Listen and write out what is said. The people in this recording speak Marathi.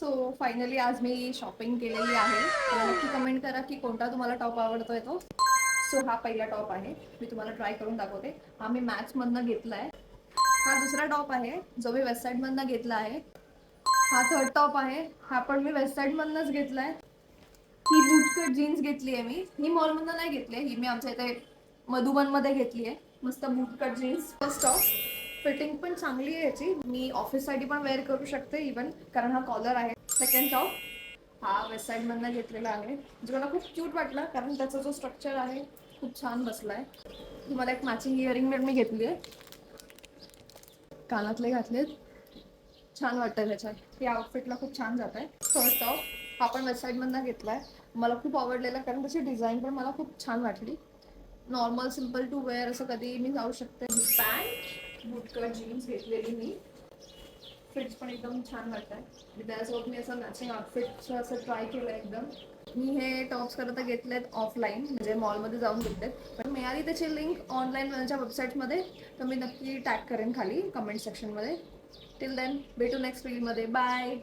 सो फायनली आज मी शॉपिंग केलेली आहे. मला नक्की कमेंट करा की कोणता तुम्हाला टॉप आवडतोय तो. सो हा पहिला टॉप आहे, मी तुम्हाला ट्राय करून दाखवते. हा मी मॅक्समधनं घेतला आहे. हा दुसरा टॉप आहे जो मी वेबसाईटमधनं घेतला आहे. हा थर्ड टॉप आहे, हा पण मी वेबसाईटमधनंच घेतला आहे. ही बूटकट जीन्स घेतली आहे ही मॉलमधनं नाही घेतली आहे, ही मी आमच्या इथे मधुबनमध्ये घेतली आहे. मस्त bootcut jeans. First top fitting पण चांगली आहे याची, मी ऑफिससाठी पण वेअर करू शकते इवन, कारण हा कॉलर आहे. सेकंड टॉप हा वेबसाईटमधनं घेतलेला आहे, जो मला खूप क्यूट वाटला कारण त्याचा जो स्ट्रक्चर आहे खूप छान बसला आहे. मला एक मॅचिंग इयरिंग मी घेतली आहे, कानातले घातलेत, छान वाटतं त्याच्यात. या आउटफिटला खूप छान जात आहे. थर्ड टॉप हा पण वेबसाईटमधनं घेतला आहे, मला खूप आवडलेला कारण त्याची डिझाईन पण मला खूप छान वाटली. नॉर्मल सिम्पल टू वेअर असं कधी मी जाऊ शकते. पॅन्ट बूटकट जीन्स घेतलेली मी, फिट्स पण एकदम छान वाटत आहे. त्याच्यासोबत मी असं मॅचिंग आउटफिट असं ट्राय केलं एकदम. मी हे टॉप्स करता घेतलेत ऑफलाईन, म्हणजे मॉलमध्ये जाऊन घेतलेत, पण मिळाली त्याची लिंक ऑनलाईन माझ्या वेबसाईटमध्ये, तर मी नक्की टॅग करेन खाली कमेंट सेक्शनमध्ये. टिल देन भेटू नेक्स्ट रीलमध्ये. बाय.